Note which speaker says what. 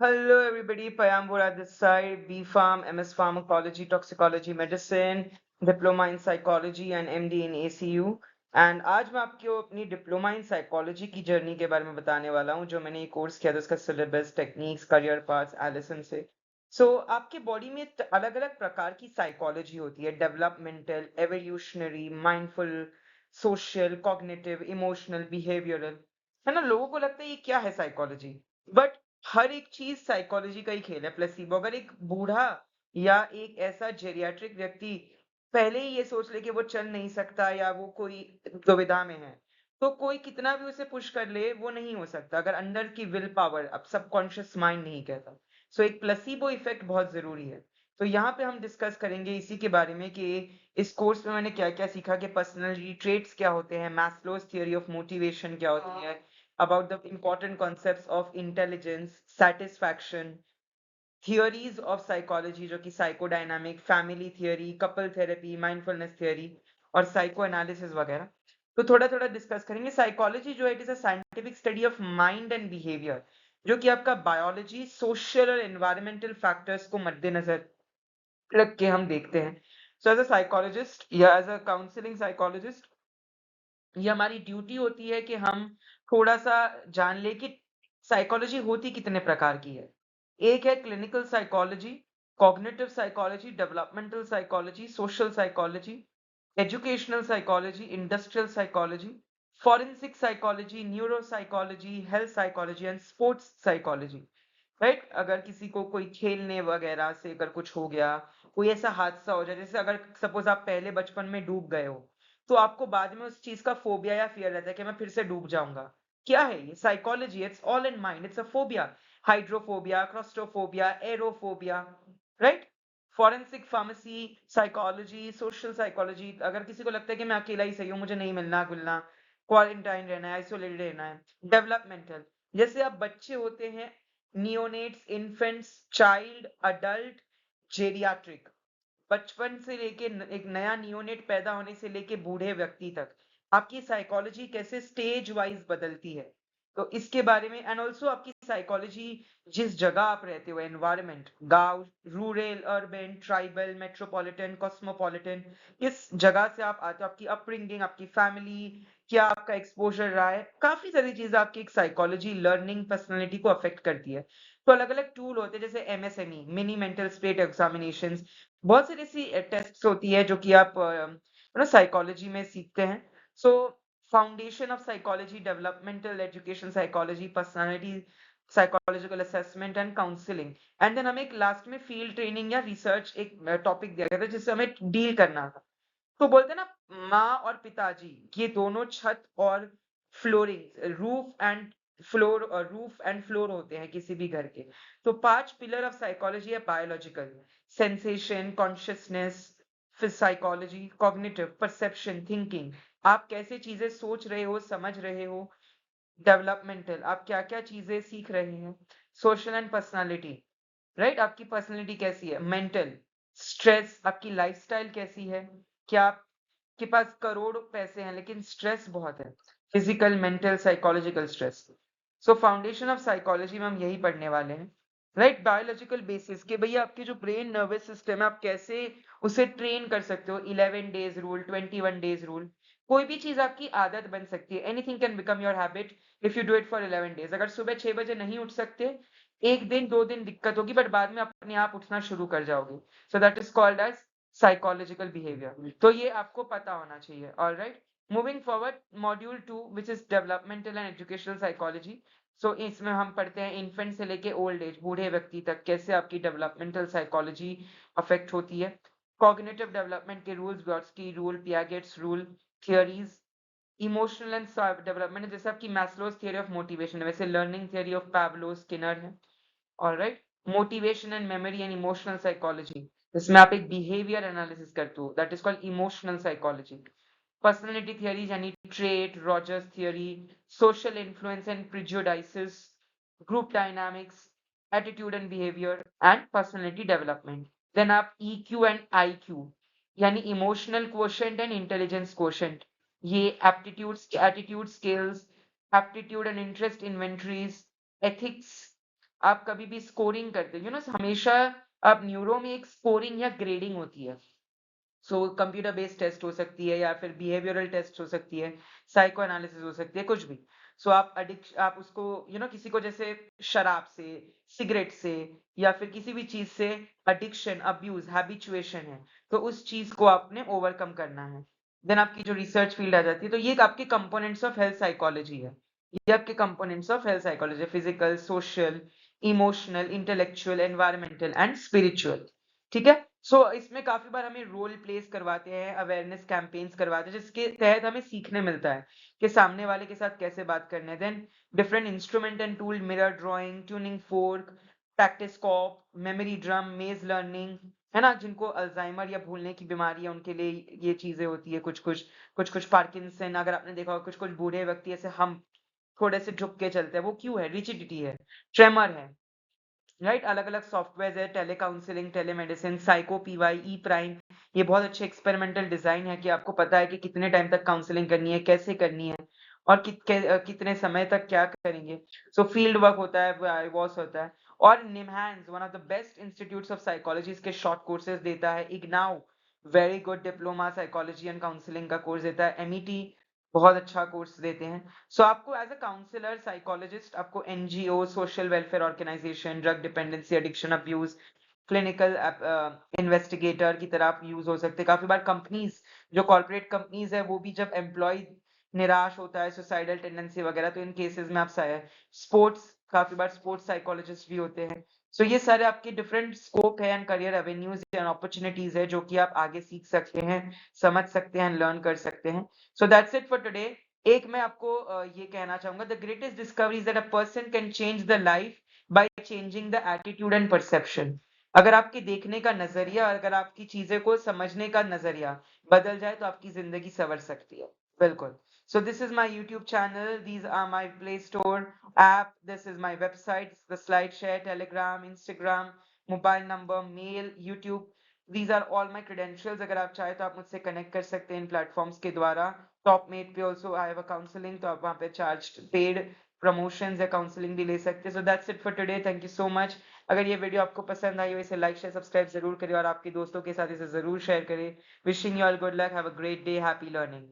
Speaker 1: Hello, everybody. Payambura this side, B Farm, MS Pharmacology, Toxicology, Medicine, Diploma in Psychology and MD in ACU. And आज मैं आपको अपनी diploma in psychology की journey के बारे में बताने वाला हूँ जो मैंने ये कोर्स किया था उसका syllabus techniques career paths Alison से आपके बॉडी में अलग अलग प्रकार की साइकोलॉजी होती है developmental evolutionary mindful social cognitive emotional behavioural है ना। लोगों को लगता है ये क्या है साइकोलॉजी, बट हर एक चीज साइकोलॉजी का ही खेल है। प्लेसिबो अगर एक बूढ़ा या एक ऐसा जेरियाट्रिक व्यक्ति पहले ही ये सोच ले कि वो चल नहीं सकता या वो कोई दुविधा में है, तो कोई कितना भी उसे पुश कर ले वो नहीं हो सकता अगर अंदर की विल पावर अब सबकॉन्शियस माइंड नहीं कहता। एक प्लेसिबो इफेक्ट बहुत जरूरी है। तो यहाँ पे हम डिस्कस करेंगे इसी के बारे में कि इस कोर्स में मैंने क्या क्या सीखा कि पर्सनालिटी ट्रेट्स क्या होते हैं, मैस्लोज थियरी ऑफ मोटिवेशन क्या होती है, about the important concepts of intelligence, satisfaction, theories of psychology जो कि psychodynamic, family theory, couple therapy, mindfulness theory और psycho analysis वगैरह। तो थोड़ा थोड़ा डिस्कस करेंगे। साइकोलॉजी जो है it is a scientific study of mind and behaviour जो कि आपका बायोलॉजी सोशल और एनवायरमेंटल फैक्टर्स को मद्देनजर रख के हम देखते हैं। सो एज अ साइकोलॉजिस्ट या एज अ काउंसलिंग साइकोलॉजिस्ट ये हमारी ड्यूटी होती है कि हम थोड़ा सा जान ले कि साइकोलॉजी होती कितने प्रकार की है। एक है clinical psychology, cognitive psychology, developmental psychology, social psychology, educational psychology, industrial psychology, forensic psychology, neuro psychology, health psychology and sports psychology. Right, अगर किसी को कोई खेलने वगैरह से अगर कुछ हो गया, कोई ऐसा हादसा हो जाए, जैसे अगर सपोज आप पहले बचपन में डूब गए हो तो आपको बाद में उस चीज का फोबिया या फियर रहता है कि मैं फिर से डूब जाऊंगा। क्या है ये? Psychology, it's all in mind, it's a phobia. Hydrophobia, claustrophobia, aerophobia. Right. Forensic pharmacy psychology, social psychology, अगर किसी को लगता है कि मैं अकेला ही सही हूँ, मुझे नहीं मिलना गुलना, क्वारंटाइन रहना है, आइसोलेटेड रहना है। डेवलपमेंटल, जैसे आप बच्चे होते हैं, neonates, infants, child, adult, geriatric, बचपन से लेके एक नया नियोनेट पैदा होने से लेके बूढ़े व्यक्ति तक आपकी साइकोलॉजी कैसे स्टेज वाइज बदलती है, तो इसके बारे में। एंड ऑल्सो आपकी साइकोलॉजी जिस जगह आप रहते हो, एनवायरमेंट, गांव, rural, urban, tribal, metropolitan, cosmopolitan, किस जगह से आप आते हो, आपकी अपब्रिंगिंग, आपकी फैमिली, क्या आपका एक्सपोजर रहा है, काफी सारी चीजें आपकी एक साइकोलॉजी लर्निंग पर्सनैलिटी को अफेक्ट करती है। तो अलग अलग टूल होते हैं जैसे MSME, mini mental state examination, बहुत सारी ऐसी टेस्ट होती है जो कि आप साइकोलॉजी में सीखते हैं। So foundation of psychology, developmental education psychology, personality psychological assessment and counselling. And then हमें एक लास्ट में फील्ड ट्रेनिंग या रिसर्च एक टॉपिक दिया गया था जिससे हमें डील करना था। तो बोलते हैं ना, माँ और पिताजी ये दोनों छत और फ्लोरिंग, रूफ एंड फ्लोर होते हैं किसी भी घर के। तो 5 पिलर ऑफ साइकोलॉजी है बायोलॉजिकल: सेंसेशन, कॉन्शियसनेस, फिर साइकोलॉजी, कॉग्निटिव, परसेप्शन, थिंकिंग, आप कैसे चीजें सोच रहे हो, समझ रहे हो। डेवलपमेंटल, आप क्या क्या चीजें सीख रहे हैं। सोशल एंड पर्सनालिटी, राइट, आपकी पर्सनालिटी कैसी है। मेंटल, स्ट्रेस, आपकी लाइफस्टाइल कैसी है, क्या आपके पास करोड़ पैसे हैं लेकिन स्ट्रेस बहुत है। Physical, mental, psychological stress. Foundation of psychology में हम यही पढ़ने वाले हैं। राइट, बायोलॉजिकल बेसिस के भैया आपके जो ब्रेन नर्वस सिस्टम है आप कैसे उसे ट्रेन कर सकते हो। 11 डेज रूल, 21 डेज रूल, कोई भी चीज आपकी आदत बन सकती है। Anything can become your habit if you do it for 11 days. अगर सुबह 6 बजे नहीं उठ सकते, एक दिन 2 दिन दिक्कत होगी, बट बाद में अपने आप उठना शुरू कर जाओगे। So that is called as psychological behaviour. तो ये आपको पता होना चाहिए। All right, moving forward, module 2 which is developmental and educational psychology. इसमें हम पढ़ते हैं इन्फेंट से लेके ओल्ड एज, बूढ़े व्यक्ति तक कैसे आपकी डेवलपमेंटल साइकोलॉजी अफेक्ट होती है। कॉग्निटिव डेवलपमेंट के rules, Brodsky rule, Piaget's rule, theories. Emotional and development जैसे आपकी मैस्लोज थियरी ऑफ मोटिवेशन है, वैसे learning theory of Pavlov Skinner है। Alright, motivation and memory and emotional psychology, जिसमें आप एक बिहेवियर एनालिसिस करते हो, that is called emotional psychology. Personality theory यानी trait, Rogers theory, social influence and prejudices, group dynamics, attitude and behaviour and personality development. Then आप EQ and IQ यानी emotional quotient and intelligence quotient, ये aptitude skills, aptitude and interest inventories, ethics, आप कभी भी scoring करते हो, हमेशा आप न्यूरो में एक स्कोरिंग या ग्रेडिंग होती है। सो कंप्यूटर बेस्ड टेस्ट हो सकती है या फिर बिहेवियरल टेस्ट हो सकती है, साइको एनालिसिस हो सकती है, कुछ भी। सो आप उसको किसी को जैसे शराब से, सिगरेट से या फिर किसी भी चीज से एडिक्शन, अब्यूज, हैबिचुएशन है, तो उस चीज को आपने ओवरकम करना है। देन आपकी जो रिसर्च फील्ड आ जाती है, तो ये आपके कंपोनेंट्स ऑफ हेल्थ साइकोलॉजी है। ये आपके components of health psychology, physical, social, emotional, intellectual, environmental and spiritual. ठीक है। इसमें काफी बार हमें रोल प्लेस करवाते हैं, अवेयरनेस कैंपेन्स करवाते हैं, जिसके तहत हमें सीखने मिलता है कि सामने वाले के साथ कैसे बात करने। Then different instrument and tool, mirror drawing, tuning fork, प्रैक्टिस्कोप, मेमोरी ड्रम, मेज लर्निंग, है ना, जिनको अल्जाइमर या भूलने की बीमारी है उनके लिए ये चीजें होती है। कुछ पार्किंसन, अगर आपने देखा होगा, कुछ बूढ़े व्यक्ति ऐसे हम थोड़े से झुक के चलते हैं, वो क्यों है? रिजिडिटी है, ट्रेमर है, राइट। अलग अलग सॉफ्टवेयर है, tele counselling, telemedicine, PsychoPy, E prime. ये बहुत अच्छे एक्सपेरिमेंटल डिजाइन है कि आपको पता है कि कितने टाइम तक काउंसलिंग करनी है, कैसे करनी है, और कितने समय तक क्या करेंगे। सो फील्ड वर्क होता है, वॉस होता है। और NIMHANS, one of the best institutes of psychology, इसके शॉर्ट कोर्सेज देता है। IGNOU, very good diploma psychology and counselling का कोर्स देता है। एमईटी बहुत अच्छा कोर्स देते हैं। सो आपको एज अ काउंसलर, साइकोलॉजिस्ट, आपको NGO, social welfare organisation, drug dependency, addiction, abuse, clinical investigator की तरह आप यूज हो सकते हैं। काफी बार कंपनीज, जो कॉर्पोरेट कंपनीज है, वो भी जब एम्प्लॉय निराश होता है, सुसाइडल टेंडेंसी वगैरह, तो इन केसेस में आप स्पोर्ट्स, काफी बार स्पोर्ट्स साइकोलॉजिस्ट भी होते हैं। सो ये सारे आपके डिफरेंट स्कोप है and career avenues and opportunities है, जो कि आप आगे सीख सकते हैं, समझ सकते हैं, लर्न कर सकते हैं। So that's it for today. एक मैं आपको ये कहना चाहूंगा, the greatest discovery is that a person can change the life by changing the attitude and perception. अगर आपके देखने का नजरिया, अगर आपकी चीजें को समझने का नजरिया बदल जाए, तो आपकी जिंदगी संवर सकती है। बिल्कुल। So this is my YouTube channel. These are my Play Store app. This is my website, the SlideShare, Telegram, Instagram, mobile number, mail, YouTube. These are all my credentials. अगर आप चाहे तो आप मुझसे कनेक्ट कर सकते हैं इन प्लेटफॉर्म्स के द्वारा। टॉपमेट पे also I have a counselling, तो आप वहाँ पे चार्ज पेड प्रमोशंस या काउंसलिंग भी ले सकते हैं। So that's it for today. Thank you so much. अगर ये वीडियो आपको पसंद आई हो, इसे लाइक, शेयर, सब्सक्राइब जरूर करें और आपके दोस्तों के साथ इसे जरूर शेयर करें। Wishing you all good luck, have a great day, happy learning.